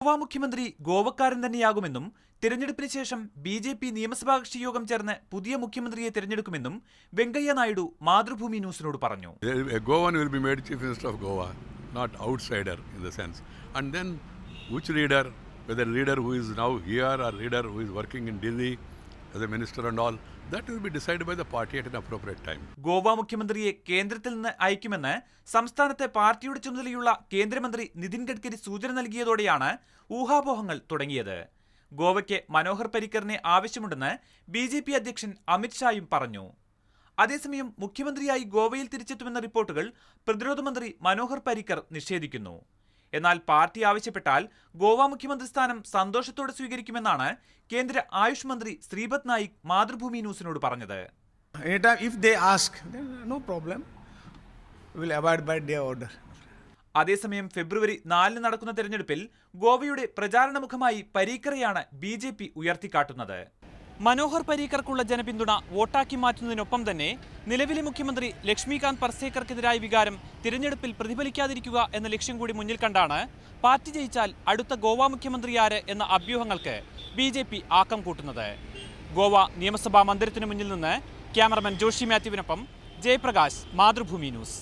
ഗോവ മുഖ്യമന്ത്രി ഗോവക്കാരൻ തന്നെയാകുമെന്നും തിരഞ്ഞെടുപ്പിന് ശേഷം ബി.ജെ.പി. നിയമസഭാ കക്ഷി യോഗം ചേർന്ന് പുതിയ മുഖ്യമന്ത്രിയെ തിരഞ്ഞെടുക്കുമെന്നും വെങ്കയ്യ നായിഡു മാതൃഭൂമി ന്യൂസിനോട് പറഞ്ഞു. Govan will be made Chief Minister of Goa, not outsider in the sense. And then which leader, whether leader who is now here or leader who is working in Delhi as a minister and all, that will be decided by the party at an appropriate time. Goa മുഖ്യമന്ത്രിയെ കേന്ദ്രത്തിൽ നിന്ന് അയക്കുമെന്ന് സംസ്ഥാനത്തെ പാർട്ടിയുടെ ചുമതലയുള്ള കേന്ദ്രമന്ത്രി നിതിൻ ഗഡ്കരി സൂചന നൽകിയതോടെയാണ് ഊഹാപോഹങ്ങൾ തുടങ്ങിയത്. ഗോവയ്ക്ക് മനോഹർ പരീക്കറിനെ ആവശ്യമുണ്ടെന്ന് ബി.ജെ.പി. അധ്യക്ഷൻ അമിത് ഷായും പറഞ്ഞു. അതേസമയം മുഖ്യമന്ത്രിയായി ഗോവയിൽ തിരിച്ചെത്തുമെന്ന റിപ്പോർട്ടുകൾ പ്രതിരോധ മന്ത്രി മനോഹർ പരീക്കർ നിഷേധിക്കുന്നു. എന്നാൽ പാർട്ടി ആവശ്യപ്പെട്ടാൽ ഗോവ മുഖ്യമന്ത്രി സ്ഥാനം സന്തോഷത്തോടെ സ്വീകരിക്കുമെന്നാണ് കേന്ദ്ര ആയുഷ് മന്ത്രി ശ്രീപദ് നായിക് മാതൃഭൂമി ന്യൂസിനോട് പറഞ്ഞത്. അതേസമയം ഫെബ്രുവരി 4 നടക്കുന്ന തെരഞ്ഞെടുപ്പിൽ ഗോവയുടെ പ്രചാരണ മുഖമായി പരീക്കറെയാണ് ബി.ജെ.പി. ഉയർത്തിക്കാട്ടുന്നത്. മനോഹർ പരീക്കർക്കുള്ള ജനപിന്തുണ വോട്ടാക്കി മാറ്റുന്നതിനൊപ്പം തന്നെ നിലവിലെ മുഖ്യമന്ത്രി ലക്ഷ്മികാന്ത് പർസേക്കർക്കെതിരായ വികാരം തിരഞ്ഞെടുപ്പിൽ പ്രതിഫലിക്കാതിരിക്കുക എന്ന ലക്ഷ്യം കൂടി മുന്നിൽ കണ്ടാണ് പാർട്ടി ജയിച്ചാൽ അടുത്ത ഗോവ മുഖ്യമന്ത്രി ആര് എന്ന അഭ്യൂഹങ്ങൾക്ക് ബി.ജെ.പി. ആക്കം കൂട്ടുന്നത്. ഗോവ നിയമസഭാ മന്ദിരത്തിന് മുന്നിൽ നിന്ന് ക്യാമറമാൻ ജോഷി മാത്യുവിനൊപ്പം ജയപ്രകാശ്, മാതൃഭൂമി ന്യൂസ്.